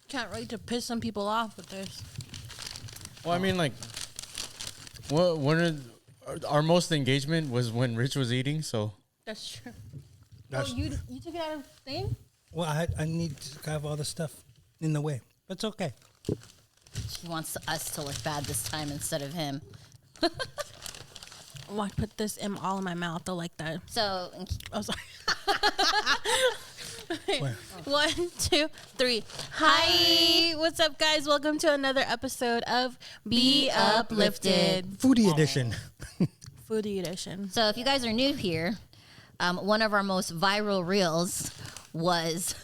Can't wait to piss some people off with this. Well, I mean, like, our most engagement was when Rich was eating, so. That's true. You took it out of the thing? Well, I need to have all the stuff in the way. But it's okay. She wants us to look bad this time instead of him. Oh, I put this all in my mouth. They'll like that. So, Oh, sorry. Where? 1, 2, 3. Hi. What's up, guys? Welcome to another episode of Be Uplifted. Foodie edition. Foodie edition. so if you guys are new here, one of our most viral reels was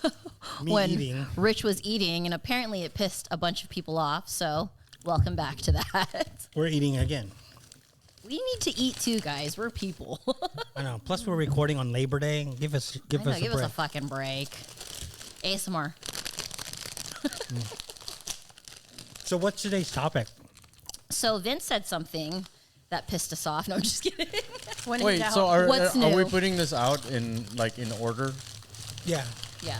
Me when eating. Rich was eating, and apparently it pissed a bunch of people off. So welcome back to that. We're eating again. We need to eat too, guys. We're people. I know. Plus, we're recording on Labor Day. Give us a Give break. us a fucking break. ASMR. So, what's today's topic? So Vince said something that pissed us off. No, I'm just kidding. When in Wait, doubt. so are we new? putting this out in order? Yeah. Yeah.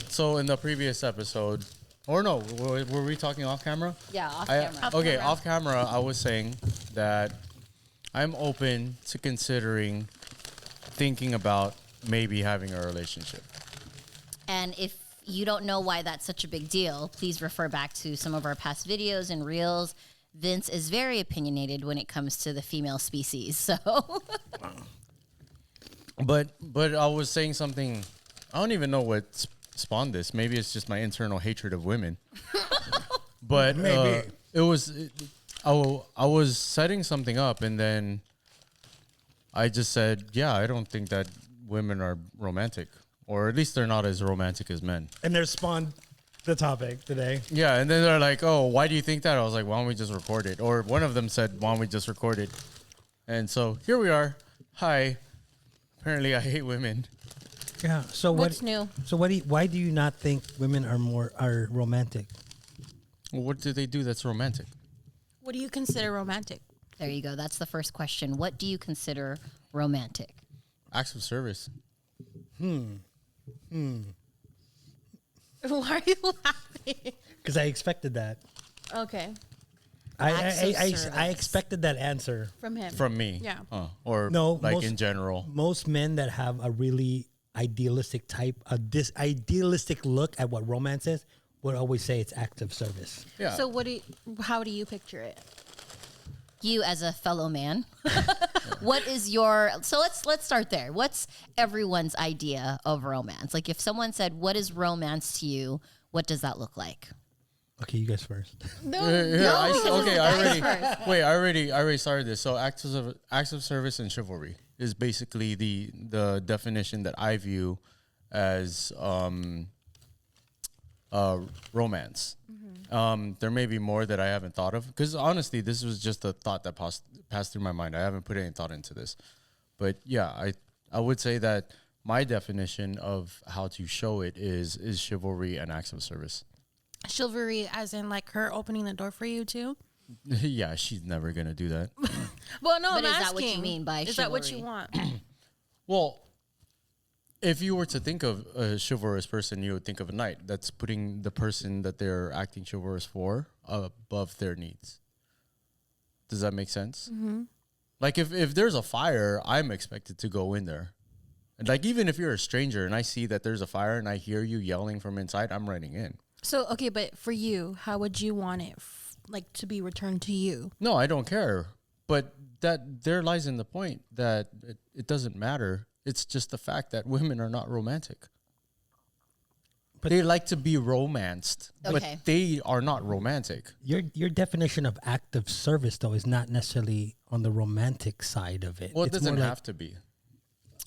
So in the previous episode, or no, were we talking off camera? Yeah, off camera. Okay, off camera, I was saying that I'm open to considering thinking about maybe having a relationship. And if you don't know why that's such a big deal, please refer back to some of our past videos and reels. Vince is very opinionated when it comes to the female species. So, But I was saying something. I don't even know what spawned this. Maybe it's just my internal hatred of women. But Maybe. it was. I was setting something up, and then I just said, "Yeah, I don't think that women are romantic, or at least they're not as romantic as men." And there's spawned the topic today. Yeah, and then they're like, "Oh, why do you think that?" I was like, "Why don't we just record it?" Or one of them said, "Why don't we just record it?" And so here we are. Hi. Apparently, I hate women. Yeah. So What's new? So why do you not think women are romantic? Well, what do they do that's romantic? What do you consider romantic? there you go. That's the first question. What do you consider romantic? Acts of service. Why are you laughing? Because I expected that. Okay. Acts of I service. expected that answer. From him. From me. Yeah. Or No, like most- in general. Most men that have a really idealistic idealistic look at what romance is would always say it's acts of service. Yeah. So how do you picture it? You as a fellow man, what is your, so let's start there. What's everyone's idea of romance? Like if someone said, what is romance to you? What does that look like? Okay, you guys first. No. I already started this. So acts of service and chivalry is basically the definition that I view as romance. There may be more that I haven't thought of, because honestly, this was just a thought that passed through my mind. I haven't put any thought into this, but yeah, I would say that my definition of how to show it is chivalry and acts of service. Chivalry as in like her opening the door for you too? Yeah, she's never gonna do that. Well, no, But I'm is asking. that what you mean by Is that what you chivalry? want? Well, if you were to think of a chivalrous person, you would think of a knight. That's putting the person that they're acting chivalrous for above their needs. Does that make sense? Mm-hmm. Like if there's a fire, I'm expected to go in there. And like even if you're a stranger and I see that there's a fire and I hear you yelling from inside, I'm running in. So, okay, but for you, how would you want it like to be returned to you? No, I don't care. But that there lies in the point that it doesn't matter. It's just the fact that women are not romantic. But they like to be romanced, Okay. but they are not romantic. Your definition of act of service, though, is not necessarily on the romantic side of it. Well, it It's doesn't more like- have to be.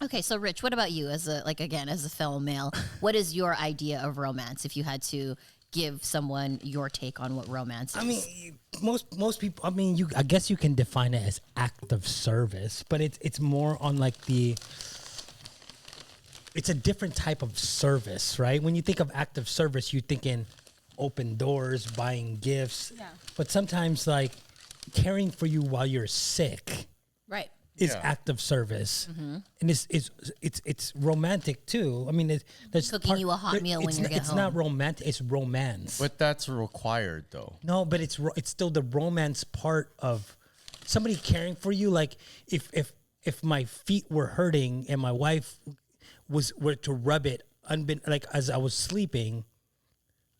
Okay, so Rich, what about you as a fellow male? What is your idea of romance if you had to give someone your take on what romance is? I mean, most people. I mean, I guess you can define it as act of service, but it's more on like it's a different type of service, right? When you think of act of service, you're thinking open doors, buying gifts. Yeah. But sometimes like caring for you while you're sick right. is act of service, and it's romantic too. I mean, there's Cooking you a hot meal when you get home. It's not romantic; it's romance. But that's required, though. No, but it's still the romance part of somebody caring for you. Like if my feet were hurting and my wife were to rub it like as I was sleeping,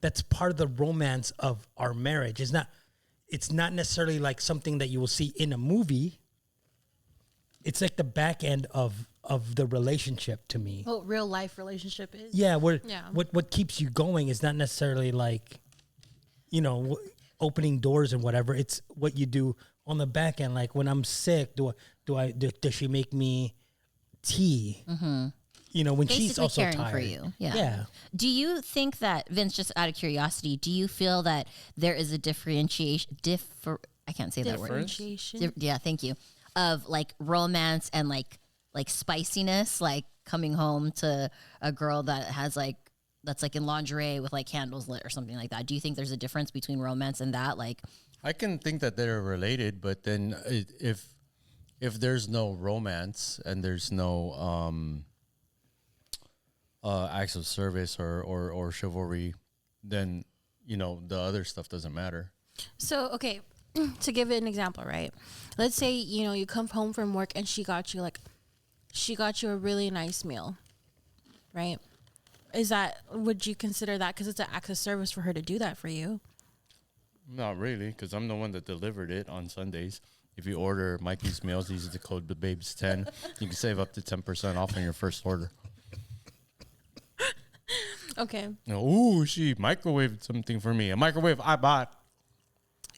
that's part of the romance of our marriage. It's not necessarily like something that you will see in a movie. It's like the back end of the relationship to me. What real life relationship is. Yeah, what keeps you going is not necessarily like, opening doors and whatever. It's what you do on the back end. Like when I'm sick, does she make me tea? Mm-hmm. When Basically she's also caring tired. for you. Yeah. Yeah. Do you think that, Vince, just out of curiosity, do you feel that there is a differentiation? I can't say that word. Differentiation. Yeah, thank you. Of like romance and like spiciness, like coming home to a girl that has that's like in lingerie with like candles lit or something like that. Do you think there's a difference between romance and that? Like, I can think that they're related, but then if there's no romance and there's no acts of service or chivalry, then the other stuff doesn't matter. So okay, to give it an example, right? Let's say you come home from work and she got you a really nice meal, right? Would you consider that, because it's an act of service for her to do that for you? Not really, because I'm the one that delivered it on Sundays. If you order Mikey's Meals, use the code BABES10. You can save up to 10% off on your first order. Okay. Ooh, she microwaved something for me. A microwave I bought.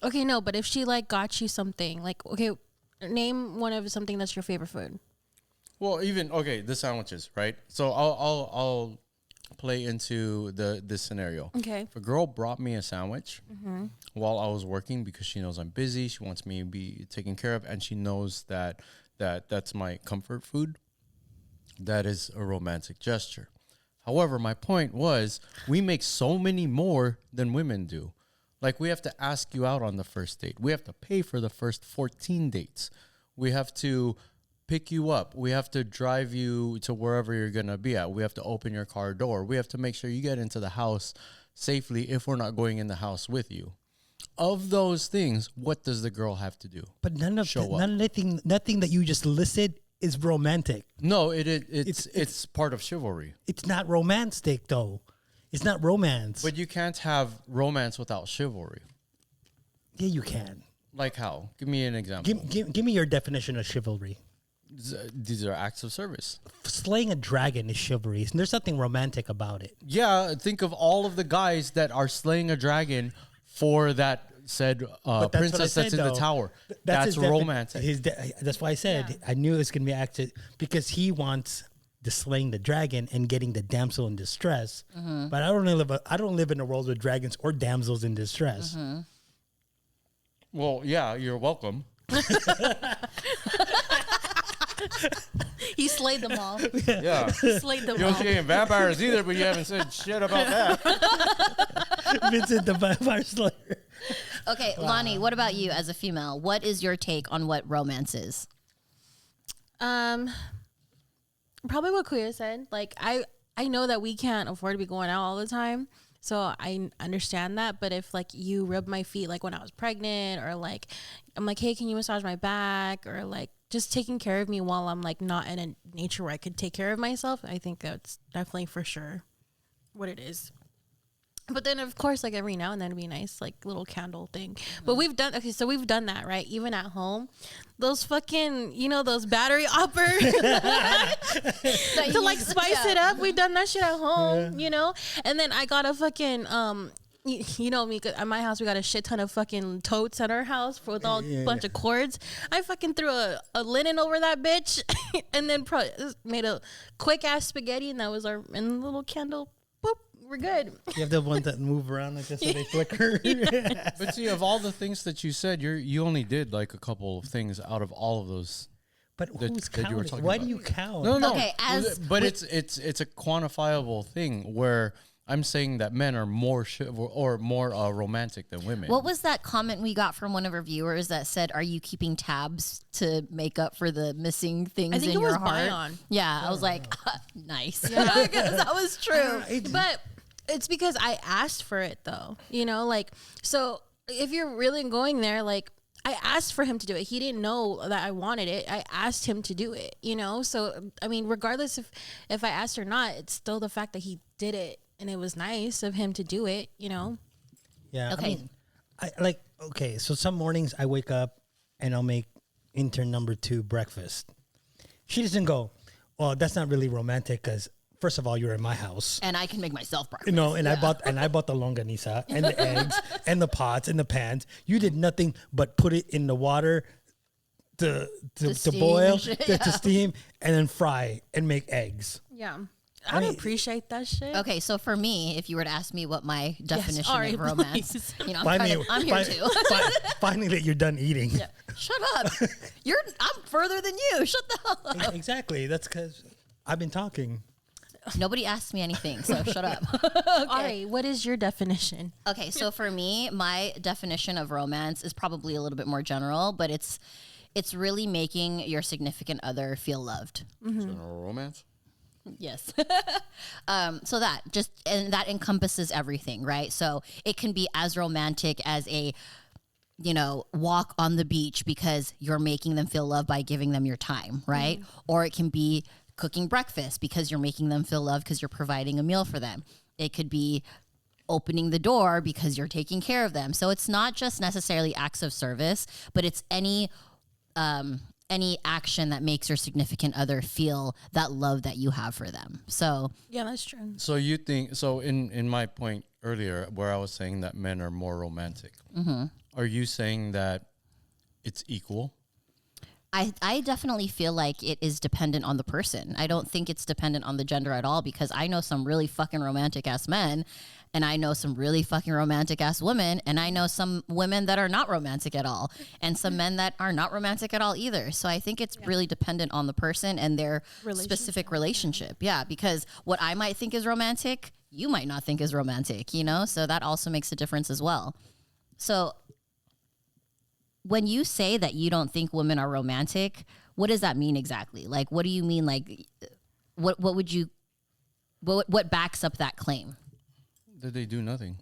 Okay, no, but if she got you something, okay, name one of something that's your favorite food. Well, the sandwiches, right? So I'll play into this scenario. Okay. If a girl brought me a sandwich while I was working because she knows I'm busy, she wants me to be taken care of, and she knows that's my comfort food, that is a romantic gesture. However, my point was, we make so many more than women do. Like, we have to ask you out on the first date. We have to pay for the first 14 dates. We have to pick you up. We have to drive you to wherever you're going to be at. We have to open your car door. We have to make sure you get into the house safely if we're not going in the house with you. Of those things, what does the girl have to do? But nothing that you just listed is romantic. No, it's part of chivalry. It's not romantic, though. It's not romance. But you can't have romance without chivalry. Yeah, you can. Like how? Give me an example. Give me your definition of chivalry. These are acts of service. Slaying a dragon is chivalry. There's nothing romantic about it. Yeah, think of all of the guys that are slaying a dragon for that said princess that's in the tower. That's romantic. That's why I said I knew it was going to be acted, because he wants the slaying the dragon and getting the damsel in distress. Mm-hmm. But I don't live in a world with dragons or damsels in distress. Mm-hmm. Well, yeah, you're welcome. He slayed them all. Yeah. Slayed them You all. don't see any vampires either, but you haven't said shit about that. Vincent the Vampire Slayer. Okay, Lani, what about you as a female? What is your take on what romance is? Probably what Kuya said. Like, I know that we can't afford to be going out all the time, so I understand that. But if you rub my feet when I was pregnant, or I'm hey, can you massage my back, or just taking care of me while I'm not in a nature where I could take care of myself, I think that's definitely for sure what it is. But then, of course, every now and then it'd be nice, little candle thing. Mm-hmm. But we've done that, right? Even at home, those fucking, those battery opper to spice it up. We've done that shit at home, And then I got a fucking, you know me, 'cause at my house we got a shit ton of fucking totes at our house with all bunch of cords. I fucking threw a linen over that bitch, and then made a quick ass spaghetti, and that was our little candle. Boop, we're good. You have the ones that move around like this, so they flicker. But see, of all the things that you said, you only did a couple of things out of all of those. But who's counting? Were talking Why about. do you count? No. Okay, But it's a quantifiable thing where I'm saying that men are more more romantic than women. What was that comment we got from one of our viewers that said, "Are you keeping tabs to make up for the missing things I think in it your was heart?" Bion. Yeah, I was like, nice, because that was true. But it's because I asked for it though, you know, like, so if you're really going there, like, I asked for him to do it. He didn't know that I wanted it. I asked him to do it, you know? So, I mean, regardless if I asked or not, it's still the fact that he did it and it was nice of him to do it, you know? Yeah. Okay. I mean, okay, so some mornings I wake up and I'll make intern number 2 breakfast. She doesn't go, "Oh, that's not really romantic because first of all, you're in my house." And I can make myself breakfast. You know, and I bought the longanisa and the eggs and the pots and the pans. You did nothing but put it in the water to steam boil, and shit, to steam, and then fry and make eggs. Yeah. I would appreciate that shit. Okay, so for me, if you were to ask me what my definition Aurie, of romance, please. you know, I'm here too. Finally that you're done eating. Yeah. Shut up. I'm further than you. Shut the hell up. Exactly. That's because I've been talking. Nobody asked me anything, so shut up. Aurie, what is your definition? Okay, so for me, my definition of romance is probably a little bit more general, but it's really making your significant other feel loved. General romance? Yes. So that encompasses everything, right? So it can be as romantic as a, walk on the beach because you're making them feel loved by giving them your time, right? Or it can be cooking breakfast because you're making them feel loved because you're providing a meal for them. It could be opening the door because you're taking care of them. So it's not just necessarily acts of service, but it's any action that makes your significant other feel that love that you have for them. So Yeah, that's true. So you think, in my point earlier where I was saying that men are more romantic, are you saying that it's equal? I definitely feel like it is dependent on the person. I don't think it's dependent on the gender at all, because I know some really fucking romantic ass men, and I know some really fucking romantic ass women, and I know some women that are not romantic at all, and some men that are not romantic at all either. So I think it's really dependent on the person and their specific relationship. Yeah, because what I might think is romantic, you might not think is romantic, So that also makes a difference as well. So when you say that you don't think women are romantic, what does that mean exactly? Like, what do you mean? Like, what backs up that claim? That they do nothing.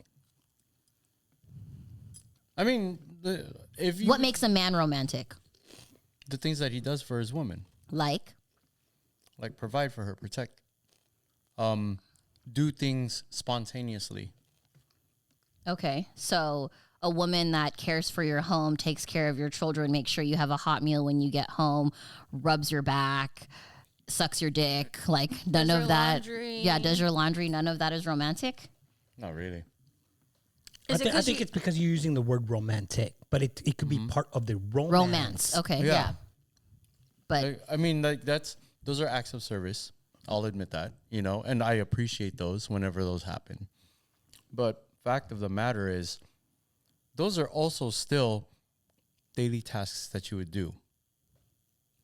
I mean, what makes a man romantic? The things that he does for his woman, like provide for her, protect, do things spontaneously. Okay, so a woman that cares for your home, takes care of your children, makes sure you have a hot meal when you get home, rubs your back, sucks your dick, like none of that. Laundry. Yeah, does your laundry. None of that is romantic. Not really. I think it's because you're using the word romantic, but it could be part of the romance. Okay, yeah. But I mean, those are acts of service. I'll admit that, and I appreciate those whenever those happen. But fact of the matter is, those are also still daily tasks that you would do.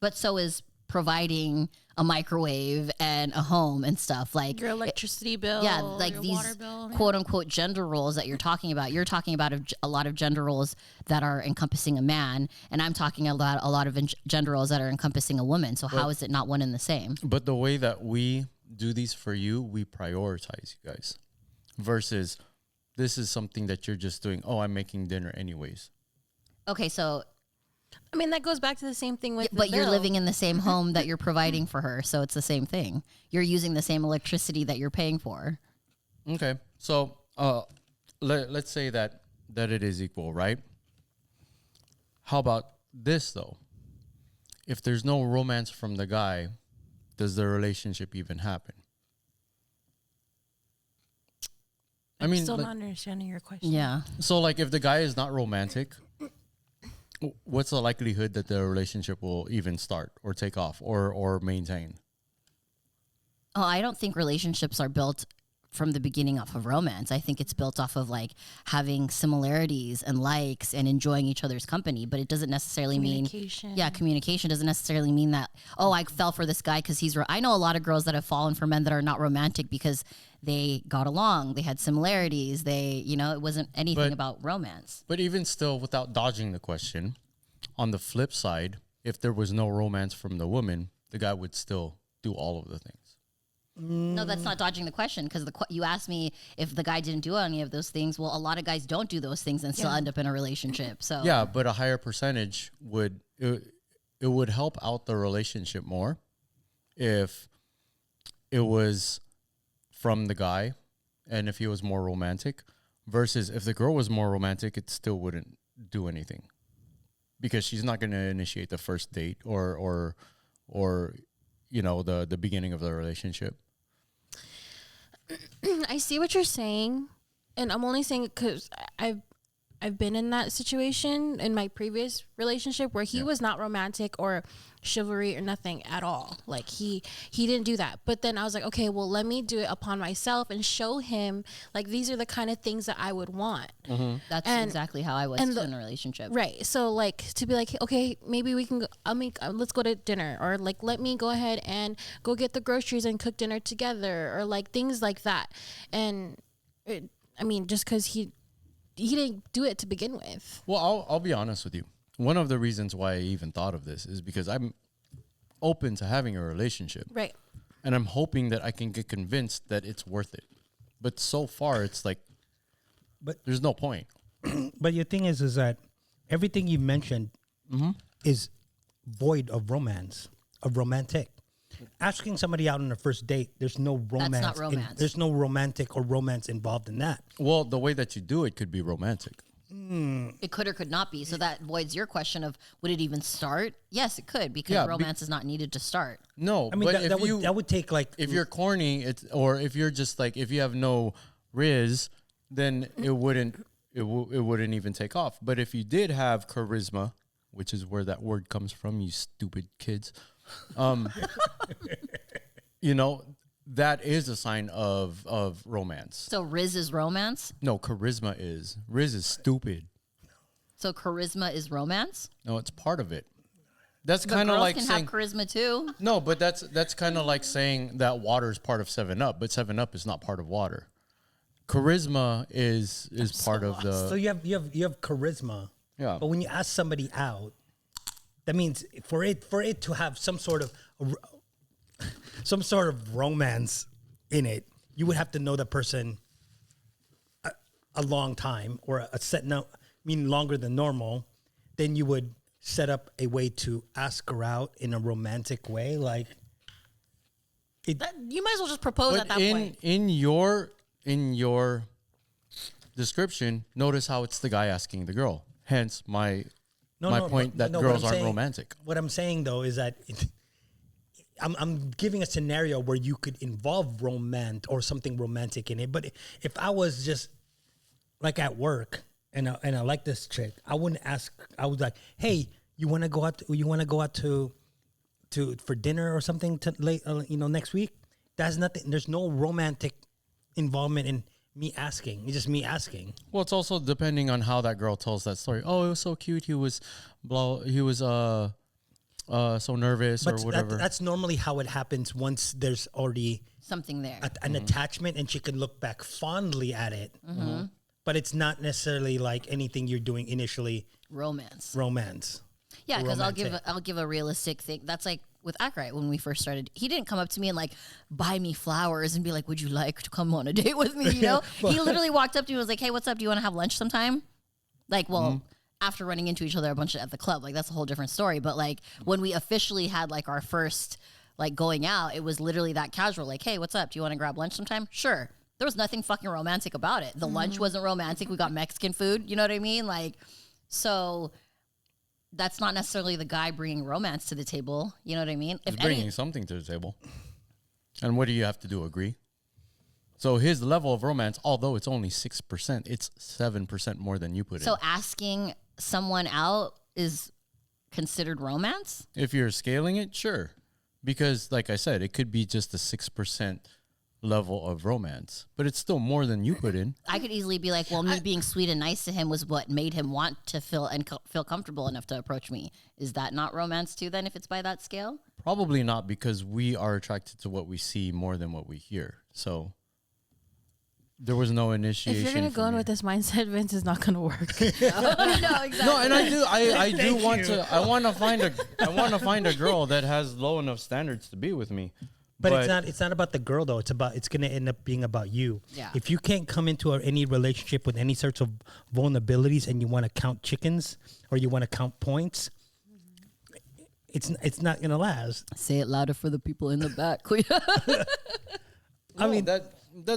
But so is providing a microwave and a home and stuff, like your electricity bill. Yeah, like your these water bill, quote unquote gender roles that you're talking about. You're talking about a lot of gender roles that are encompassing a man, and I'm talking about a lot of gender roles that are encompassing a woman. So how is it not one and the same? But the way that we do these for you, we prioritize you guys, versus this is something that you're just doing. Oh, I'm making dinner anyways. Okay, so I mean, that goes back to the same thing with but the you're bill. living in the same home that you're providing for her, so it's the same thing. You're using the same electricity that you're paying for. Okay, so let's say that it is equal, right? How about this though? If there's no romance from the guy, does the relationship even happen? I'm still not understanding your question. Yeah. So, if the guy is not romantic, what's the likelihood that the relationship will even start or take off or maintain? Oh, I don't think relationships are built from the beginning off of romance. I think it's built off of like having similarities and likes and enjoying each other's company, but it doesn't necessarily mean communication doesn't necessarily mean that, oh, I fell for this guy because I know a lot of girls that have fallen for men that are not romantic because they got along, they had similarities, it wasn't anything about romance. But even still, without dodging the question, on the flip side, if there was no romance from the woman, the guy would still do all of the things. No, that's not dodging the question, because you asked me if the guy didn't do any of those things. Well, a lot of guys don't do those things and still end up in a relationship. So yeah, but a higher percentage would help out the relationship more if it was from the guy and if he was more romantic, versus if the girl was more romantic, it still wouldn't do anything because she's not going to initiate the first date or the beginning of the relationship. I see what you're saying, and I'm only saying it because I've been in that situation in my previous relationship where he was not romantic or chivalry or nothing at all. Like he didn't do that. But then I was like, okay, well, let me do it upon myself and show him like these are the kind of things that I would want. Mm-hmm. That's exactly how I was in a relationship. Right. So like to be like, okay, maybe we can let's go to dinner, or like let me go ahead and go get the groceries and cook dinner together, or like things like that. And just because he didn't do it to begin with. Well, I'll be honest with you. One of the reasons why I even thought of this is because I'm open to having a relationship. Right. And I'm hoping that I can get convinced that it's worth it. But so far, it's like, there's no point. But your thing is that everything you mentioned is void of romance, of romantic. Asking somebody out on a first date, there's no romance. That's not romance. There's no romantic or romance involved in that. Well, the way that you do it could be romantic. It could or could not be. So that voids your question of would it even start? Yes, it could, because romance is not needed to start. No, I mean, but that would take like... If you're corny, or if you're just like, if you have no riz, then it wouldn't even take off. But if you did have charisma, which is where that word comes from, you stupid kids, that is a sign of romance. So riz is romance? No, charisma is. Riz is stupid. So charisma is romance? No, it's part of it. That's But kind of girls like can saying have charisma too. no, but that's kind of like saying that water is part of 7-Up, but 7-Up is not part of water. Charisma is part of the. So you have charisma. Yeah. But when you ask somebody out, that means for it to have some sort of romance in it, you would have to know the person a long time, or a set meaning longer than normal. Then you would set up a way to ask her out in a romantic way, like You might as well just propose at that point. In your description, notice how it's the guy asking the girl. Hence my point that girls aren't romantic. What I'm saying though is that I'm giving a scenario where you could involve romance or something romantic in it. But if I was just like at work and I like this chick, I wouldn't ask. I was like, hey, you want to go out? You want to go out to for dinner or something next week? That's nothing. There's no romantic involvement in me asking. It's just me asking. Well, it's also depending on how that girl tells that story. Oh, it was so cute. He was so nervous or whatever. That's normally how it happens once there's already something there, an attachment, and she can look back fondly at it. Mm-hmm. But it's not necessarily like anything you're doing initially. Romance. Yeah, because I'll give a realistic thing. That's like with Aurie when we first started. He didn't come up to me and like buy me flowers and be like, "Would you like to come on a date with me?" You know, he literally walked up to me and was like, "Hey, what's up? Do you want to have lunch sometime?" Like, well, after running into each other a bunch at the club, like that's a whole different story. But like when we officially had like our first like going out, it was literally that casual. Like, "Hey, what's up? Do you want to grab lunch sometime?" Sure. There was nothing fucking romantic about it. The lunch wasn't romantic. We got Mexican food. You know what I mean? Like, so that's not necessarily the guy bringing romance to the table. You know what I mean? He's bringing something to the table. And what do you have to do? Agree? So his level of romance, although it's only 6%, it's 7% more than you put in. So asking someone out is considered romance? If you're scaling it, sure. Because like I said, it could be just a 6% level of romance, but it's still more than you put in. I could easily be like, well, me being sweet and nice to him was what made him want to feel comfortable enough to approach me. Is that not romance too? Then, if it's by that scale, Probably not, because we are attracted to what we see more than what we hear. So there was no initiation. If you're gonna from go in you. with this mindset, Vince, is not gonna work. no, exactly. No, and I do Thank want you. to. I want to find a girl that has low enough standards to be with me. But it's not about the girl though. It's going to end up being about you. Yeah. If you can't come into any relationship with any sorts of vulnerabilities and you want to count chickens or you want to count points, it's not going to last. Say it louder for the people in the back. I mean that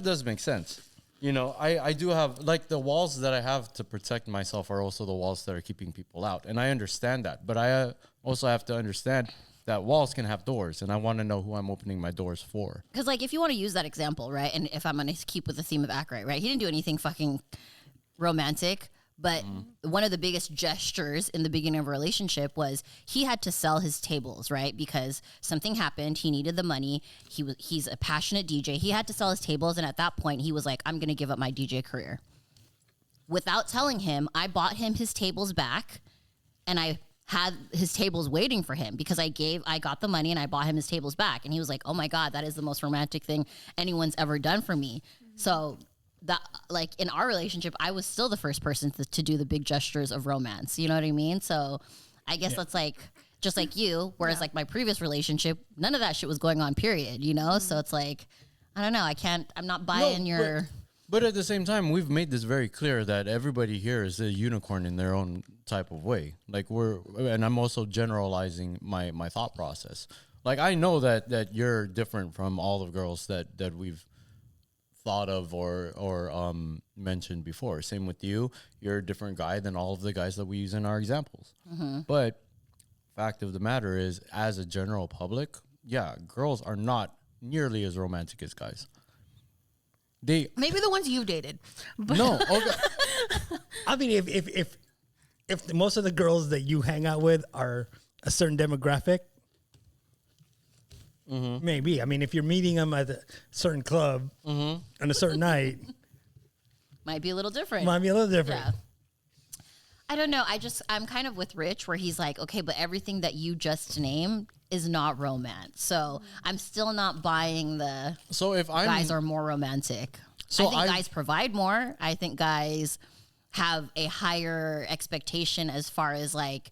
does make sense. You know, I do have, like, the walls that I have to protect myself are also the walls that are keeping people out, and I understand that. But I also have to understand that walls can have doors, and I want to know who I'm opening my doors for. Because, like, if you want to use that example, right, and if I'm going to keep with the theme of Aurie, right, he didn't do anything fucking romantic, but one of the biggest gestures in the beginning of a relationship was he had to sell his tables, right, because something happened. He needed the money. He's a passionate DJ. He had to sell his tables, and at that point, he was like, I'm going to give up my DJ career. Without telling him, I bought him his tables back, and I had his tables waiting for him because I got the money and I bought him his tables back. And he was like, oh my God, that is the most romantic thing anyone's ever done for me. So that, like, in our relationship, I was still the first person to do the big gestures of romance. You know what I mean? So I guess that's like, just like you, whereas like my previous relationship, none of that shit was going on, period, you know? So it's like, I don't know. I'm not buying your... But at the same time, we've made this very clear that everybody here is a unicorn in their own type of way. Like, and I'm also generalizing my thought process. Like, I know that you're different from all the girls that we've thought of or mentioned before. Same with you. You're a different guy than all of the guys that we use in our examples. But fact of the matter is, as a general public, yeah, girls are not nearly as romantic as guys. Maybe the ones you've dated. But No, okay. I mean, if most of the girls that you hang out with are a certain demographic, maybe. I mean, if you're meeting them at a certain club on a certain night, Might be a little different. might be a little different. Yeah. I don't know. I'm kind of with Rich where he's like, okay, but everything that you just named is not romance. So I'm still not buying the So if I'm guys are more romantic. So I think I- guys provide more. I think guys have a higher expectation as far as like,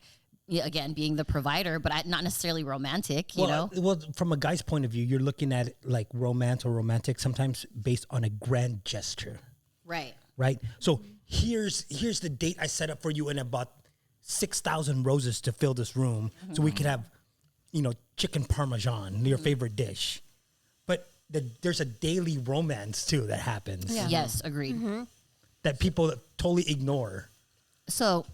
again, being the provider, but not necessarily romantic, you know? Well, from a guy's point of view, you're looking at like romance or romantic sometimes based on a grand gesture. Right. Right? So here's the date I set up for you, and I bought 6,000 roses to fill this room so we could have, chicken parmesan, your favorite dish. But there's a daily romance too that happens Yes, agreed. that people totally ignore. So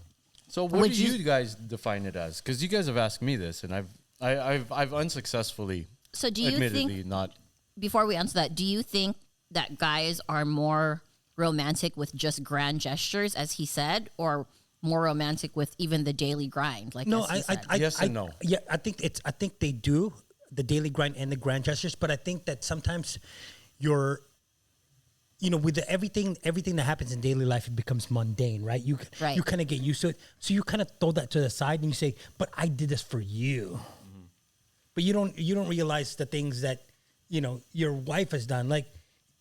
what Would do you- you guys define it as? Because you guys have asked me this, and I've unsuccessfully, So do you admittedly, think, not. before we answer that, do you think that guys are more romantic with just grand gestures, as he said, or more romantic with even the daily grind? Like, No, as he said? Yes and no. Yeah, I think they do the daily grind and the grand gestures, but I think that sometimes with everything that happens in daily life, it becomes mundane, right? You kind of get used to it, so you kind of throw that to the side and you say, "But I did this for you," but you don't realize the things that your wife has done, like.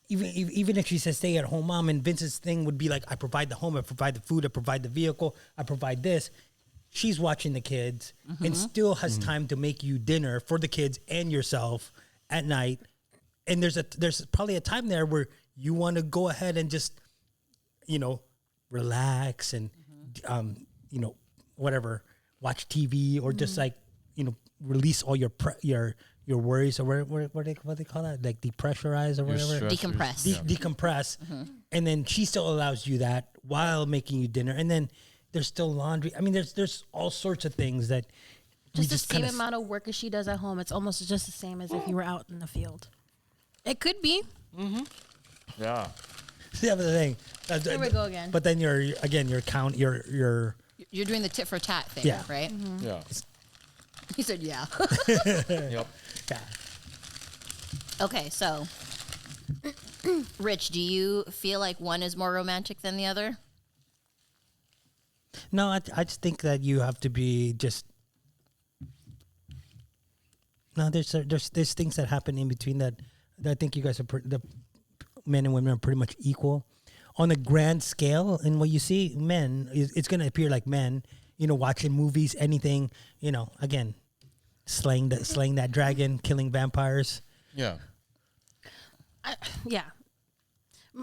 Even if she says stay at home mom, and Vince's thing would be like, I provide the home, I provide the food, I provide the vehicle, I provide this. She's watching the kids and still has time to make you dinner for the kids and yourself at night. And there's probably a time there where you want to go ahead and just, relax and, whatever, watch TV or just like, release all your worries, or what they call that, like depressurize or whatever, stress. Decompress. decompress, and then she still allows you that while making you dinner, and then there's still laundry. I mean, there's all sorts of things that we just the same kinda amount of work as she does at home. It's almost just the same as if you were out in the field. It could be. Yeah. Yeah, but the thing. Here we go again. But then you're You're doing the tit for tat thing, Yeah. right? Yeah. He said, yeah. Yep. yeah. Okay, so Rich, do you feel like one is more romantic than the other? No, I just think that you have to be just. No, there's things that happen in between that I think you guys are the men and women are pretty much equal on a grand scale. And what you see, men, it's going to appear like men. You know, watching movies, anything. You know, again, slaying that dragon, killing vampires. Yeah. Yeah.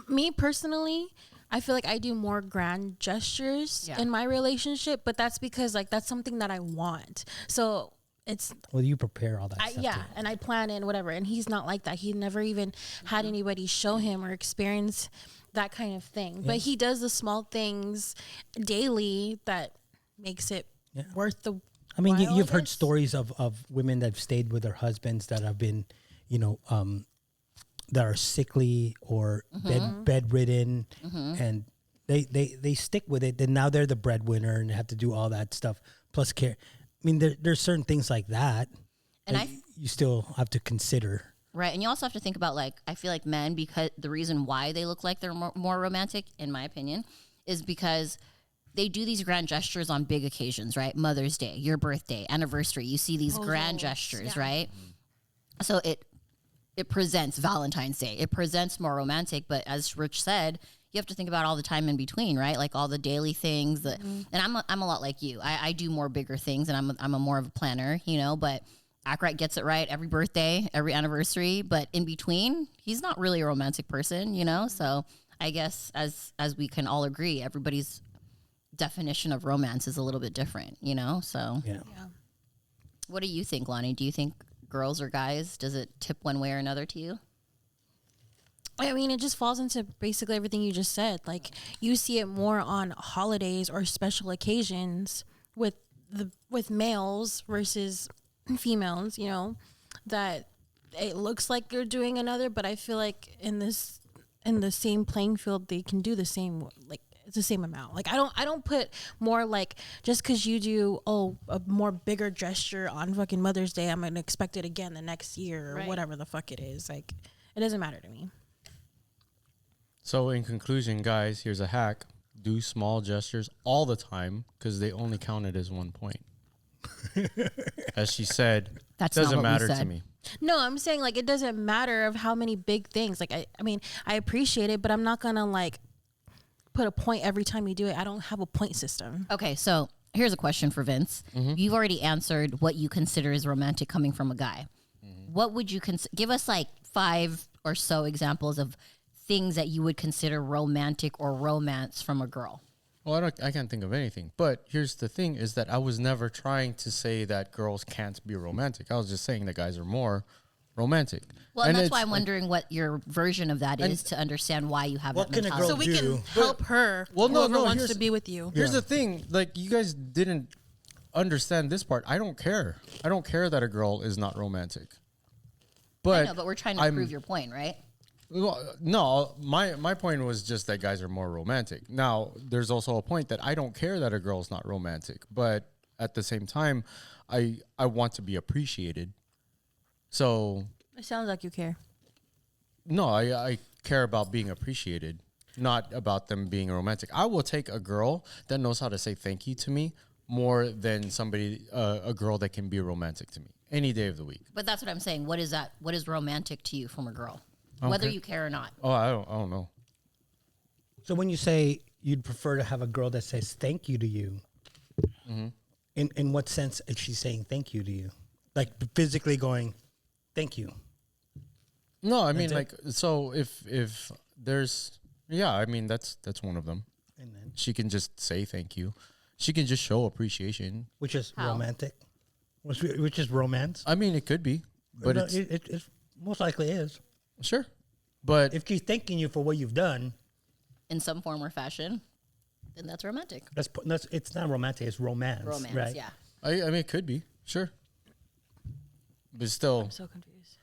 Me personally, I feel like I do more grand gestures in my relationship, but that's because like that's something that I want. So it's you prepare all that stuff. Yeah, too. and I plan it and whatever. And he's not like that. He never even had anybody show him or experience that kind of thing. Yeah. But he does the small things daily that makes it worth the. I mean, you've heard stories of women that have stayed with their husbands that have been, you know, that are sickly or bedridden, and they stick with it. Then now they're the breadwinner and have to do all that stuff plus care. I mean, there's certain things like that, and you still have to consider. Right, and you also have to think about, like, I feel like men, because the reason why they look like they're more romantic, in my opinion, is because they do these grand gestures on big occasions, right? Mother's Day, your birthday, anniversary. You see these grand gestures, right? So it presents Valentine's Day. It presents more romantic, but as Rich said, you have to think about all the time in between, right? Like all the daily things. And I'm a lot like you. I do more bigger things, and I'm a more of a planner, you know. But Ackright gets it right every birthday, every anniversary. But in between, he's not really a romantic person, you know. So I guess as we can all agree, everybody's definition of romance is a little bit different, you know. So what do you think, Lani? Do you think girls or guys, does it tip one way or another to you? I mean, it just falls into basically everything you just said. Like, you see it more on holidays or special occasions with males versus females, you know, that it looks like they're doing another, but I feel like in the same playing field, they can do the same, like, it's the same amount. Like, I don't put more, like, just because you do a more bigger gesture on fucking Mother's Day, I'm gonna expect it again the next year or whatever the fuck it is. Like, it doesn't matter to me. So in conclusion, guys, here's a hack: do small gestures all the time because they only count it as 1 point. As she said, That's doesn't not what we matter to said. me. No, I'm saying, like, it doesn't matter of how many big things. Like, I mean, I appreciate it, but I'm not gonna, like, put a point every time you do it. I don't have a point system. Okay, so here's a question for Vince. You've already answered what you consider is romantic coming from a guy. What would you give us, like, 5 or so examples of things that you would consider romantic or romance from a girl? Well, I can't think of anything. But here's the thing: is that I was never trying to say that girls can't be romantic. I was just saying that guys are more romantic. Well, and that's why I'm wondering what your version of that is, to understand why you have What that can a mentality. girl So we can help her. Well, no, whoever wants here's- to be with you. Here's the thing: like, you guys didn't understand this part. I don't care. I don't care that a girl is not romantic. But I know, but we're trying to prove your point, right? Well, no, my point was just that guys are more romantic. Now, there's also a point that I don't care that a girl's not romantic, but at the same time, I want to be appreciated. So, It sounds like you care. no, I care about being appreciated, not about them being romantic. I will take a girl that knows how to say thank you to me more than a girl that can be romantic to me any day of the week. But that's what I'm saying. What is that? What is romantic to you from a girl? Whether you care or not. Oh, I don't know. So when you say you'd prefer to have a girl that says thank you to you, in what sense is she saying thank you to you? Like physically going, thank you. No, I mean, like, so if there's, I mean, that's one of them. And then, She can just say thank you. She can just show appreciation. which is How? romantic, which is romance. I mean, it could be, but No, it's it most likely is. sure. But If she's thanking you for what you've done, In some form or fashion, then that's romantic. that's it's not romantic. It's romance. Romance, right? yeah. I mean, it could be, sure. But still, I'm so confused.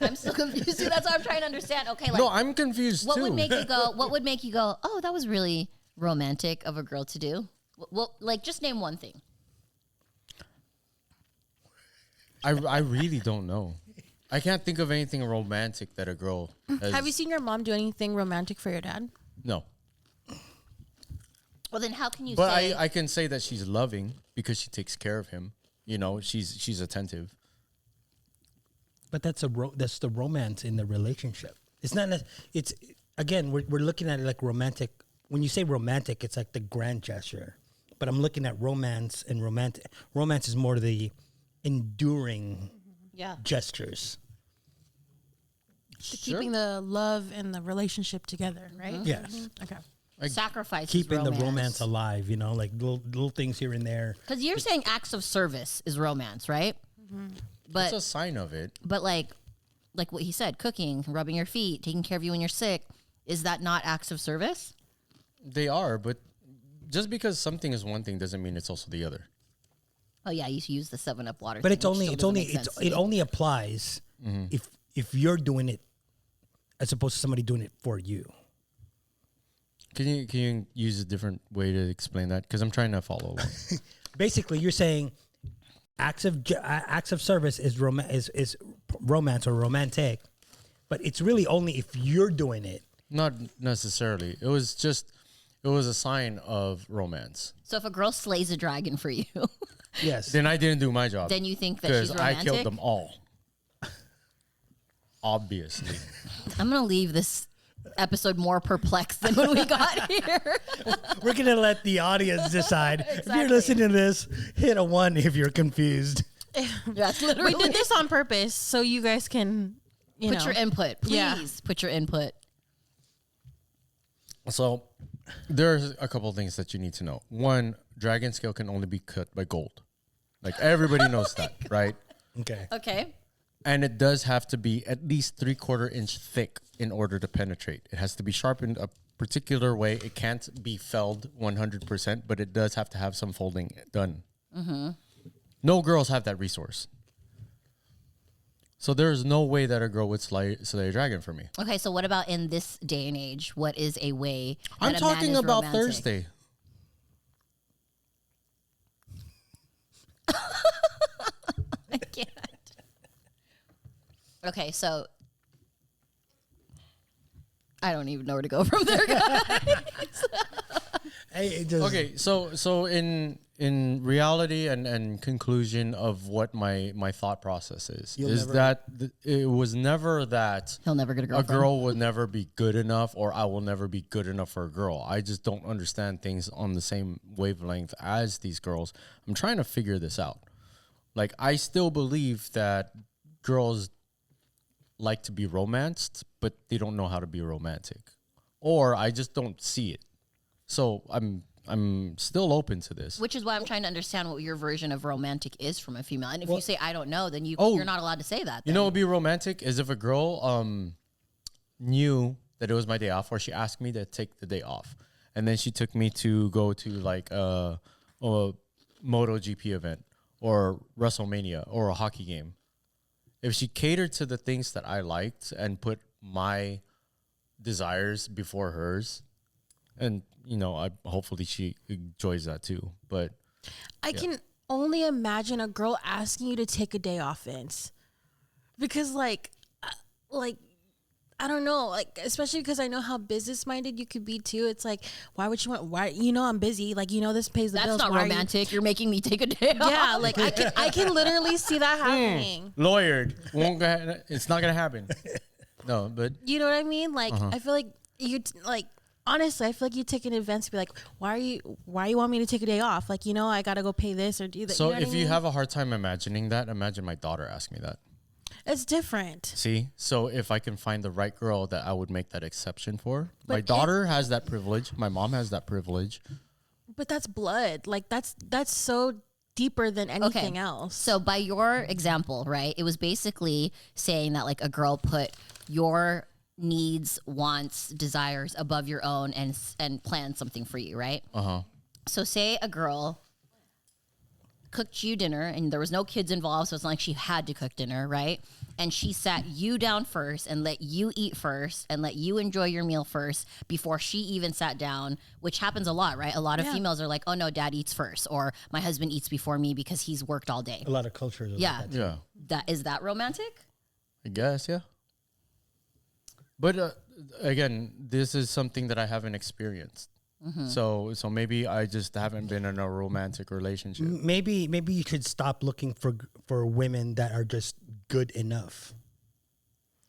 I'm still confused. That's what I'm trying to understand. Okay, like no, I'm confused what too. would make you go? What would make you go? Oh, that was really romantic of a girl to do. Well, like just name one thing. I really don't know. I can't think of anything romantic that a girl has. Have you seen your mom do anything romantic for your dad? No. Well, then how can you But say? I can say that she's loving because she takes care of him. You know, she's attentive. But that's that's the romance in the relationship. It's not. It's again, we're looking at it like romantic. When you say romantic, it's like the grand gesture. But I'm looking at romance and romantic. Romance is more the enduring gestures. Keeping the love and the relationship together, right? Yes. Okay. Sacrifice Keeping the romance alive, like little things here and there. Because you're saying acts of service is romance, right? But It's a sign of it. but like what he said, cooking, rubbing your feet, taking care of you when you're sick, is that not acts of service? They are, but just because something is one thing doesn't mean it's also the other. Oh yeah, you use the 7-Up water. But thing, which still doesn't make sense to it me. only applies if you're doing it as opposed to somebody doing it for you. Can you use a different way to explain that? Because I'm trying to follow along. Basically, you're saying acts of service is romance or romantic, but it's really only if you're doing it. Not necessarily. It was a sign of romance. So if a girl slays a dragon for you, Yes. Then I didn't do my job. then you think that she's because I romantic? killed them all. Obviously. I'm gonna leave this episode more perplexed than when we got here. We're gonna let the audience decide. If Exactly. you're listening to this, hit a 1 if you're confused. That's literally. We did this on purpose so you guys can, Put your input, please. Yeah. Put your input. So there's a couple of things that you need to know. One, dragon scale can only be cut by gold. Like everybody knows that, right? Okay. Okay. And it does have to be at least 3/4 inch thick in order to penetrate. It has to be sharpened a particular way. It can't be felled 100%, but it does have to have some folding done. No girls have that resource. So there's no way that a girl would slay a dragon for me. Okay. So what about in this day and age? What is a way? That I'm a man talking is about romantic? Thursday. I can't. Okay, so I don't even know where to go from there, guys. Okay, so in reality and conclusion of what my thought process is it was never that He'll never get a a girlfriend. girl will never be good enough or I will never be good enough for a girl. I just don't understand things on the same wavelength as these girls. I'm trying to figure this out. Like, I still believe that girls like to be romanced, but they don't know how to be romantic. Or I just don't see it. So I'm still open to this. Which is why I'm trying to understand what your version of romantic is from a female. And if you say I don't know, then you're not allowed to say that. You know what would be romantic is if a girl knew that it was my day off, or she asked me to take the day off, and then she took me to go to like a MotoGP event or WrestleMania or a hockey game. If she catered to the things that I liked and put my desires before hers, and hopefully she enjoys that too. But I can only imagine a girl asking you to take a day off, Vince, because like I don't know, like, especially because I know how business minded you could be too. It's like, why would you want? Why, I'm busy. Like, this pays the That's bills. not Why are romantic. You're making me take a day off. Yeah, like I can literally see that happening. lawyered, it's not gonna happen. No, but You know what I mean? Like, I feel like honestly, I feel like you take an event to be like, why you want me to take a day off? Like, I gotta go pay this or do that. so you know what if I you mean? have a hard time imagining that, imagine my daughter ask me that. It's different. See, so if I can find the right girl that I would make that exception for, my But daughter has that privilege. My mom has that privilege. But that's blood. Like that's so deeper than anything else. So by your example, right, it was basically saying that like a girl put your needs, wants, desires above your own and planned something for you, right? So say a girl cooked you dinner and there was no kids involved, so it's not like she had to cook dinner, right? And she sat you down first and let you eat first and let you enjoy your meal first before she even sat down, which happens a lot, right? A lot of females are like, oh no, dad eats first, or my husband eats before me because he's worked all day. A lot of cultures. Yeah. Like that. Yeah, Is that romantic? I guess, yeah. But again, this is something that I haven't experienced. So maybe I just haven't been in a romantic relationship. Maybe you should stop looking for women that are just good enough.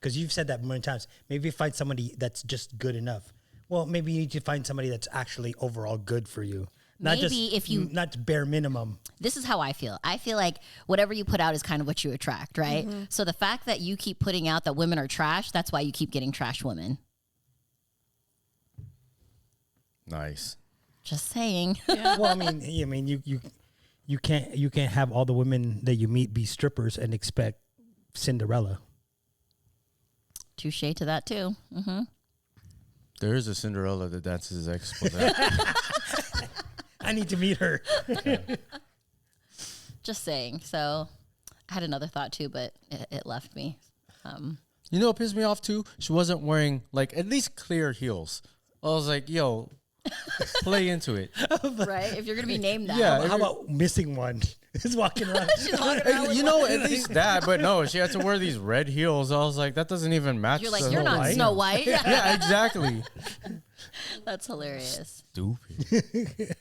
Because you've said that many times. Maybe find somebody that's just good enough. Well, maybe you need to find somebody that's actually overall good for you. Not Maybe just, if you- not bare minimum. This is how I feel. I feel like whatever you put out is kind of what you attract, right? So the fact that you keep putting out that women are trash, that's why you keep getting trash women. Nice. Just saying. Well, I mean, you can't have all the women that you meet be strippers and expect Cinderella. Touche to that too. There is a Cinderella that dances expose. I need to meet her. Just saying. So I had another thought too, but it left me. You know what pissed me off too? She wasn't wearing like at least clear heels. I was like, yo, play into it. Right? If you're going to be named that. Yeah. How about missing one? Just walking around. She's walking around with You know, at least that, but no, she had to wear these red heels. I was like, that doesn't even match. You're like, the you're whole- not White? Snow White. Yeah, exactly. That's hilarious. Stupid.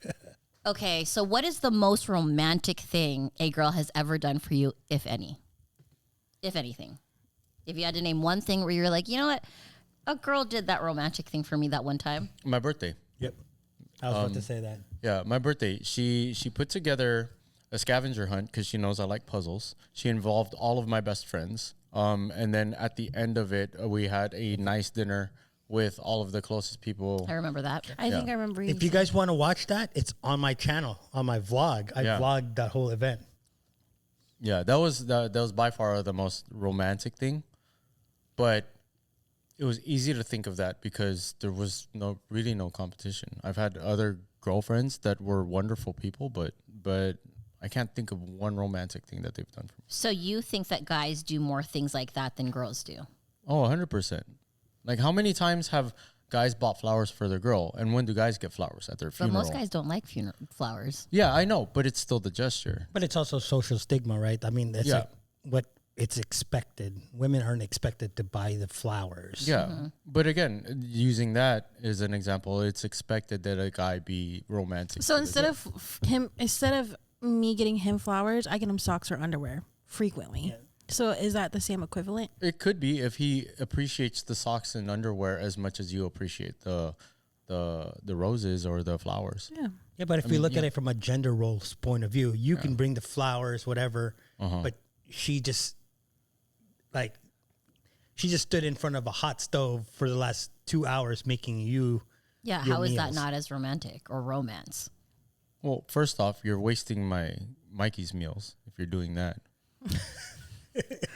Okay, so what is the most romantic thing a girl has ever done for you, if any? If anything. If you had to name one thing where you're like, you know what? A girl did that romantic thing for me that one time. My birthday. Yep. I was about to say that. Yeah, my birthday. She put together a scavenger hunt because she knows I like puzzles. She involved all of my best friends. And then at the end of it, we had a nice dinner with all of the closest people. I remember that. I think I remember. If you guys want to watch that, it's on my channel, on my vlog. I Yeah. vlogged that whole event. Yeah, that was by far the most romantic thing, but it was easy to think of that because there was really no competition. I've had other girlfriends that were wonderful people, but I can't think of one romantic thing that they've done for me. So you think that guys do more things like that than girls do? Oh, 100%. Like, how many times have guys bought flowers for their girl, and when do guys get flowers at their But funeral? most guys don't like flowers. Yeah, I know, but it's still the gesture. But it's also social stigma, right? I mean, that's Yeah. like what it's expected. Women aren't expected to buy the flowers. Yeah, but again, using that as an example, it's expected that a guy be romantic. So to the instead of me getting him flowers, I get him socks or underwear frequently. So is that the same equivalent? It could be if he appreciates the socks and underwear as much as you appreciate the roses or the flowers. Yeah. Yeah, but if we look at it from a gender roles point of view, you can bring the flowers, whatever, but she just stood in front of a hot stove for the last 2 hours making you. Yeah, your how is that meals. not as romantic or romance? Well, first off, you're wasting my Mikey's meals if you're doing that.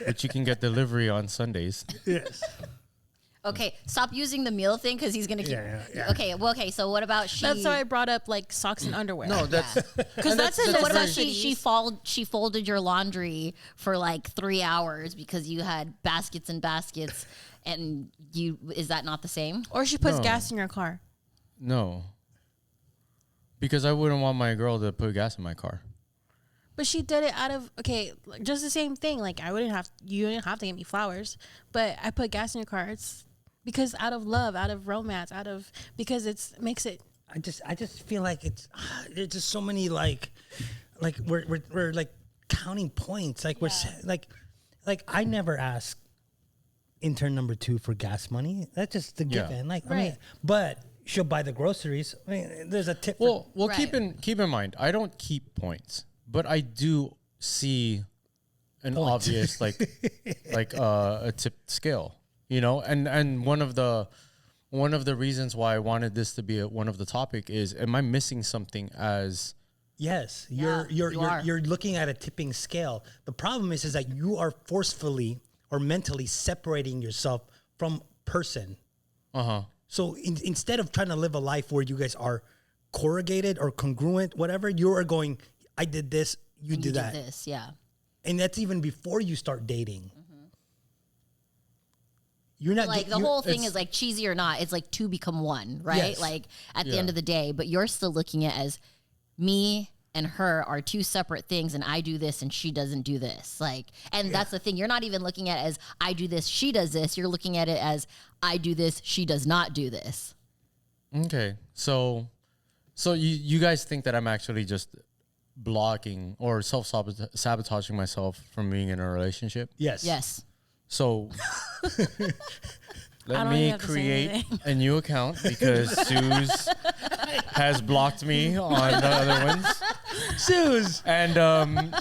But you can get delivery on Sundays. Yes. Okay, stop using the meal thing because he's gonna keep. Yeah. Okay. So what about she? That's why I brought up like socks and underwear. No, that's because that's a So what about necessity. she folded your laundry for like 3 hours because you had baskets and baskets, and is that not the same? Or she puts No. gas in your car. no. Because I wouldn't want my girl to put gas in my car. But she did it out of like, just the same thing. Like you didn't have to get me flowers, but I put gas in your car. It's because out of love, out of romance, because makes it. I just feel like there's just so many like we're like counting points. Like like I never ask intern number 2 for gas money. That's just the Yeah. given. Like I Right. mean, but she'll buy the groceries. I mean, there's a tip. Well, Right. keep in mind, I don't keep points, but I do see an obvious like a tipped scale, you know, and one of the reasons why I wanted this to be one of the topic is, am I missing something as Yes, Yeah, you are. you're looking at a tipping scale. The problem is that you are forcefully or mentally separating yourself from person. So instead of trying to live a life where you guys are corrugated or congruent, whatever, you are going, I did this, you did that. This, yeah. And that's even before you start dating. You're not Like the whole thing is like cheesy or not, it's like two become one, right? Yes. Like at the Yeah. end of the day, but you're still looking at it as me and her are two separate things, and I do this and she doesn't do this. Like, and that's the thing. You're not even looking at it as I do this, she does this. You're looking at it as I do this, she does not do this. Okay. So you guys think that I'm actually just blocking or self-sabotaging myself from being in a relationship? Yes. Yes. So let don't me even have to say create anything. a new account because Suze has blocked me on the other ones. Suze. And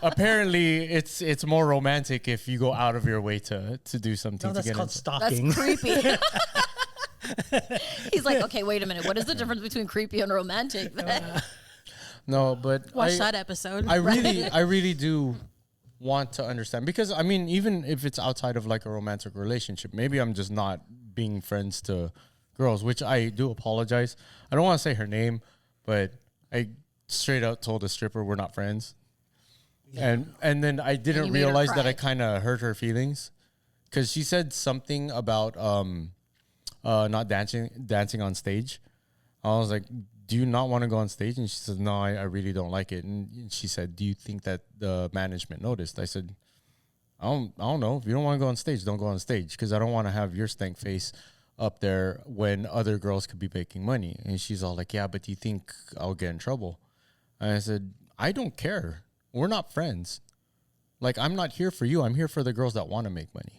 apparently it's more romantic if you go out of your way to do something No, to that's get called into. stalking. That's creepy. He's like, okay, wait a minute. What is the difference between creepy and romantic? No, but Watch that episode. I really do want to understand, because I mean, even if it's outside of like a romantic relationship, maybe I'm just not being friends to girls, which I do apologize. I don't want to say her name, but I straight out told a stripper we're not friends. And then I didn't you made her realize that cry. I kind of hurt her feelings, because she said something about not dancing on stage. I was like, do you not want to go on stage? And she said, no, I really don't like it. And she said, do you think that the management noticed? I said, I don't know. If you don't want to go on stage, don't go on stage, because I don't want to have your stank face up there when other girls could be making money. And she's all like, yeah, but do you think I'll get in trouble? And I said, I don't care. We're not friends. Like, I'm not here for you. I'm here for the girls that want to make money.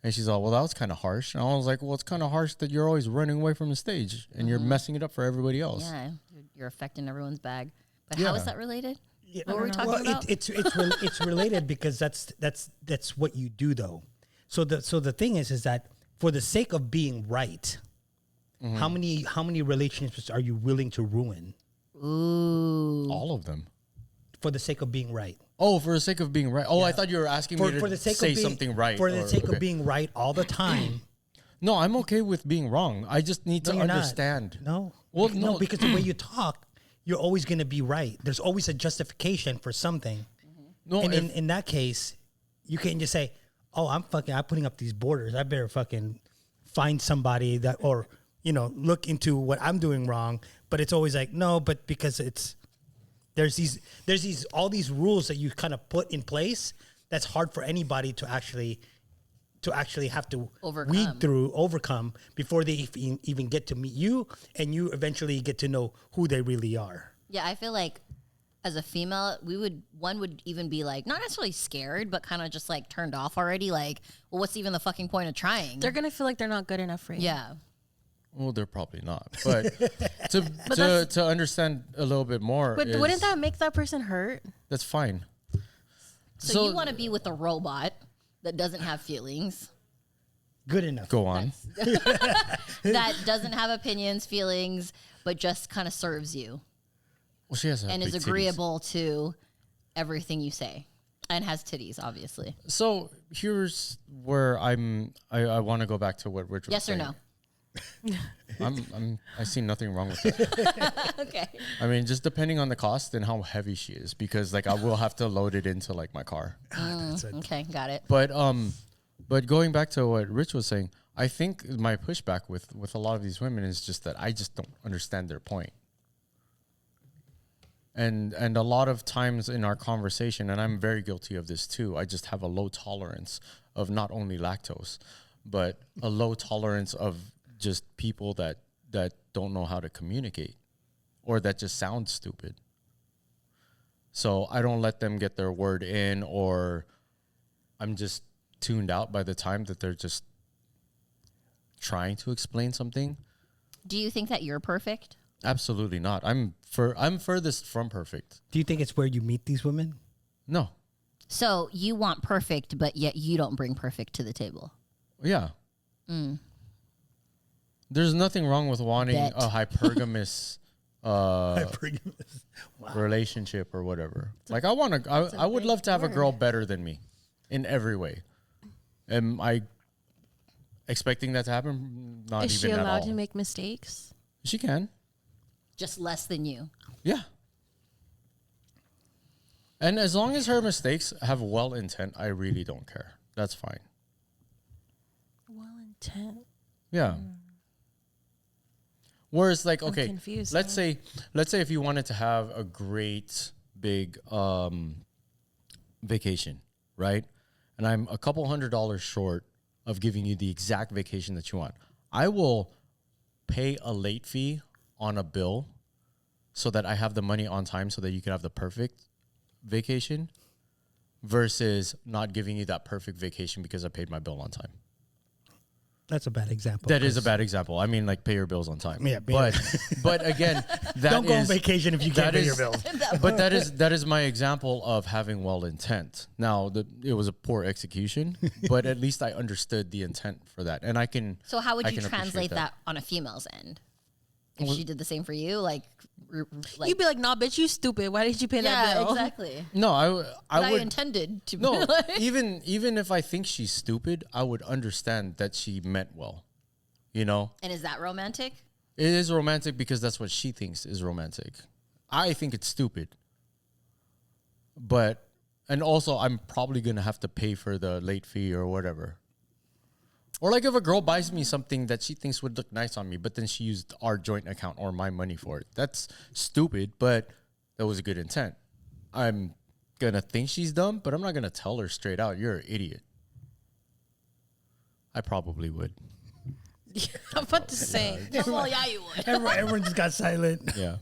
And she's all, well, that was kind of harsh. And I was like, well, it's kind of harsh that you're always running away from the stage and you're messing it up for everybody else. Yeah, you're affecting everyone's bag. But Yeah. how is that related? Yeah, What were we talking well, about? it's related because that's what you do though. So the thing is that for the sake of being right, how many relationships are you willing to ruin Ooh. All of them. for the sake of being right? Oh, for the sake of being right. Oh, I thought you were asking me to say something right. For the sake okay. of being right all the time. No, I'm okay with being wrong. I just need to you're not. understand. No. Well, no, no. because the way you talk, you're always going to be right. There's always a justification for something. No, And if- in that case, you can't just say, "Oh, I'm putting up these borders. I better fucking find somebody that, or look into what I'm doing wrong." But it's always like, no, but because there's all these rules that you kind of put in place that's hard for anybody to actually have to overcome before they even get to meet you, and you eventually get to know who they really are. Yeah, I feel like as a female, one would even be like, not necessarily scared, but kind of just like turned off already. Like, well, what's even the fucking point of trying? They're gonna feel like they're not good enough for you. Yeah. well, they're probably not. But to understand a little bit more, But wouldn't that make that person hurt? that's fine. So you want to be with a robot that doesn't have feelings, Good enough. Go on. that doesn't have opinions, feelings, but just kind of serves you Well, she has and big is titties. agreeable to everything you say, and has titties, obviously. So here's where I want to go back to what Rich was Yes or saying. no? I see nothing wrong with that. Okay. I mean, just depending on the cost and how heavy she is, because like I will have to load it into like my car. Okay, got it. But going back to what Rich was saying, I think my pushback with a lot of these women is just that I just don't understand their point. And a lot of times in our conversation, and I'm very guilty of this too, I just have a low tolerance of not only lactose, but a low tolerance of just people that don't know how to communicate or that just sound stupid. So I don't let them get their word in, or I'm just tuned out by the time that they're just trying to explain something. Do you think that you're perfect? Absolutely not. I'm furthest from perfect. Do you think it's where you meet these women? No. So you want perfect, but yet you don't bring perfect to the table. Yeah. There's nothing wrong with wanting Bet. a hypergamous relationship or whatever. Like I would love to have a girl better than me in every way. Am I expecting that to happen? Not Is she even at allowed all. to make mistakes? She can. Just less than you. Yeah. And as long as her mistakes have well intent, I really don't care. That's fine. Well intent. Yeah. Whereas like, okay, confused let's say if you wanted to have a great big vacation, right? And I'm a couple $100s short of giving you the exact vacation that you want. I will pay a late fee on a bill so that I have the money on time so that you can have the perfect vacation versus not giving you that perfect vacation because I paid my bill on time. That's a bad example. That is a bad example. I mean, like, pay your bills on time. Yeah, but again, that don't go on is- vacation if you can't that pay your is- bills. But that is my example of having well intent. Now, it was a poor execution, but at least I understood the intent for that, and I can. So how would I you can appreciate translate that on a female's end? If she did the same for you, like You'd be like, "Nah, bitch, you stupid. Why did you pay that yeah, bill?" exactly. No, I I would. intended to. No, Be like, even if I think she's stupid, I would understand that she meant well. You know, and is that romantic? it is romantic because that's what she thinks is romantic. I think it's stupid. But, and also I'm probably going to have to pay for the late fee or whatever. Or like if a girl buys me something that she thinks would look nice on me, but then she used our joint account or my money for it. That's stupid, but that was a good intent. I'm going to think she's dumb, but I'm not going to tell her straight out, you're an idiot. I probably would. I'm about to say. Well, yeah, you would. Everyone just got silent. Yeah.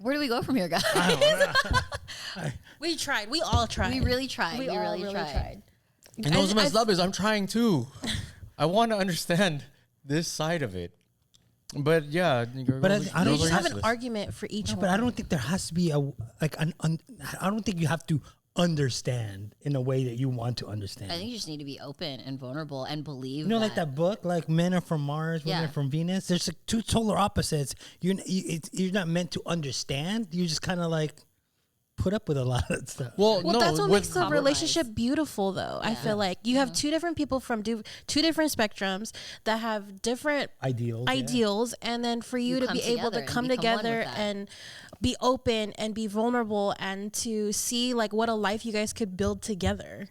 Where do we go from here, guys? We tried. We all tried. We really tried. We We all really tried. And those messed up is I'm trying too. I want to understand this side of it. But yeah, But I We don't just have an useless. argument for each one. But I don't think there has to be I don't think you have to understand in a way that you want to understand. I think you just need to be open and vulnerable and believe. You know, like that book, like men are from Mars, women Yeah. are from Venus. There's like two polar opposites. You're not meant to understand. You're just kind of like put up with a lot of stuff. Well, no, that's what with- makes the Compromise. relationship beautiful, though. I feel like you have two different people from two different spectrums that have different Ideals. and then for you to come be able together to and come become one together with that. and be open and be vulnerable and to see like what a life you guys could build together.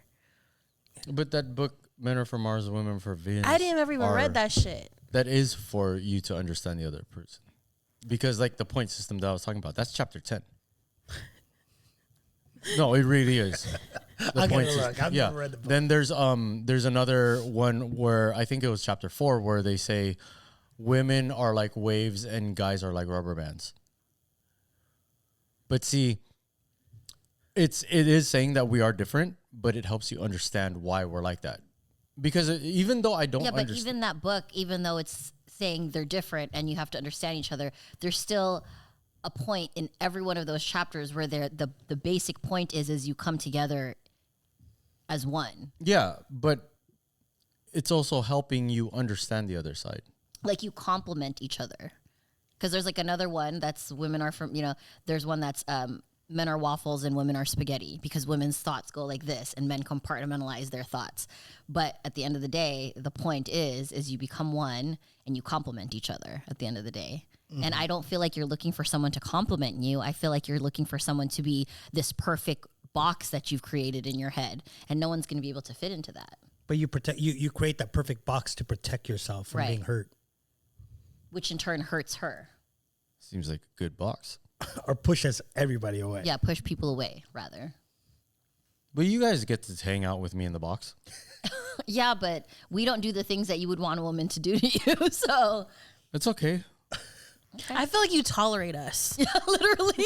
But that book, Men Are From Mars, Women Are From Venus. I didn't ever even are- read that shit. That is for you to understand the other person. Because like the point system that I was talking about, that's chapter 10. No, it really is. The I gotta point look. system. I've Yeah. never read the book. Then there's another one where I think it was chapter 4 where they say women are like waves and guys are like rubber bands. But see, it is saying that we are different, but it helps you understand why we're like that. Because even though I don't Yeah, but understand, even that book, even though it's saying they're different and you have to understand each other, there's still a point in every one of those chapters where the basic point is you come together as one. yeah, but it's also helping you understand the other side. Like you complement each other. Because there's like another one that's women are from, there's one that's men are waffles and women are spaghetti because women's thoughts go like this and men compartmentalize their thoughts. But at the end of the day, the point is you become one and you complement each other at the end of the day. And I don't feel like you're looking for someone to compliment you. I feel like you're looking for someone to be this perfect box that you've created in your head. And no one's going to be able to fit into that, But you protect you create that perfect box to protect yourself from Right. being hurt which in turn hurts her. Seems like a good box. or pushes everybody away. Yeah, push people away, rather. But you guys get to hang out with me in the box. Yeah, but we don't do the things that you would want a woman to do to you. So, It's okay. I feel like you tolerate us. literally,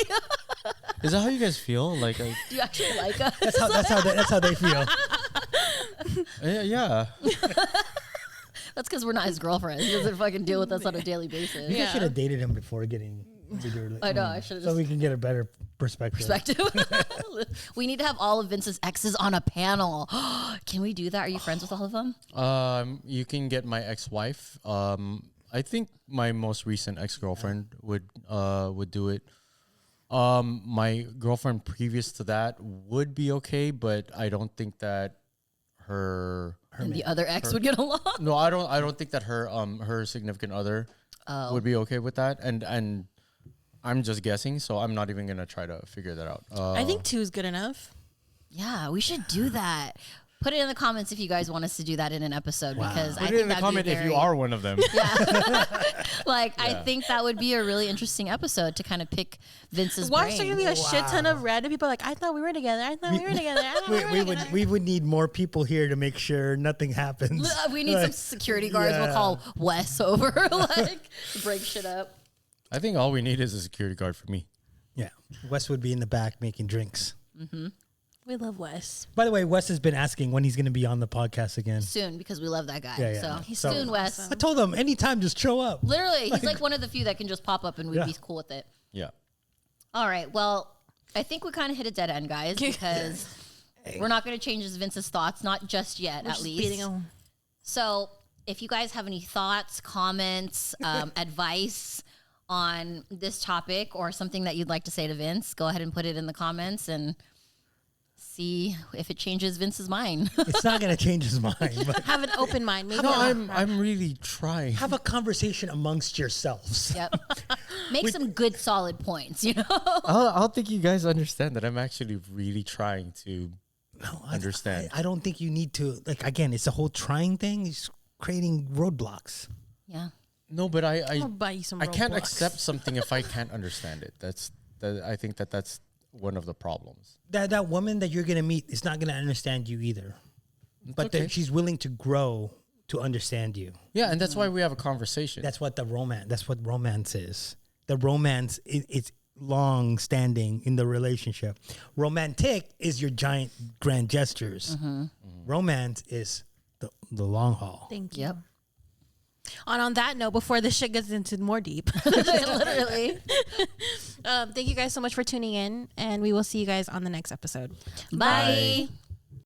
Is that how you guys feel? Like, do you actually like us? That's how they feel. yeah. That's because we're not his girlfriend. He doesn't fucking deal with us on a daily basis. You guys should have dated him before getting with your. I know. I should have So just we can get a better perspective. We need to have all of Vince's exes on a panel. Can we do that? Are you friends with all of them? You can get my ex-wife. I think my most recent ex-girlfriend would do it. My girlfriend previous to that would be okay, but I don't think that her. And the other ex would get along. No, I don't think that her significant other would be okay with that. And I'm just guessing, so I'm not even gonna try to figure that out. I think 2 is good enough. Yeah, we should do that. Put it in the comments if you guys want us to do that in an episode because I Put think it in the that'd comment be a if you very- are one of them. I think that would be a really interesting episode to kind of pick Vince's Watch, brain. there's gonna be a shit ton of random people like, I thought we were together. I thought we were together. I thought we were together. We would need more people here to make sure nothing happens. We need some security guards. We'll call Wes over, to break shit up. I think all we need is a security guard for me. Yeah, Wes would be in the back making drinks. We love Wes. By the way, Wes has been asking when he's going to be on the podcast again. Soon, because we love that guy. Yeah, yeah. So He's so soon, Wes. awesome. I told him anytime, just show up. Literally, he's like one of the few that can just pop up and we'd be cool with it. Yeah. All right. Well, I think we kind of hit a dead end, guys, because we're not going to change Vince's thoughts, not just yet, We're at just least. beating him. So if you guys have any thoughts, comments, advice on this topic or something that you'd like to say to Vince, go ahead and put it in the comments and see if it changes Vince's mind. It's not going to change his mind. But Have an open mind. Maybe No, I'll- I'm really trying. have a conversation amongst yourselves. Yep. Make some good, solid points, you know? I don't think you guys understand that I'm actually really trying to understand. I don't think you need to. Like again, it's a whole trying thing. It's creating roadblocks. Yeah. No, but I'll buy you some I can't Roblox. accept something if I can't understand it. I think that's one of the problems. That woman that you're gonna meet is not gonna understand you either, but okay. she's willing to grow to understand you. Yeah, and that's why we have a conversation. That's what That's what romance is. The romance it's long standing in the relationship. Romantic is your giant grand gestures. Romance is the long haul. Thank you. Yep. On that note, before this shit gets into more deep, Literally. thank you guys so much for tuning in, and we will see you guys on the next episode. Bye.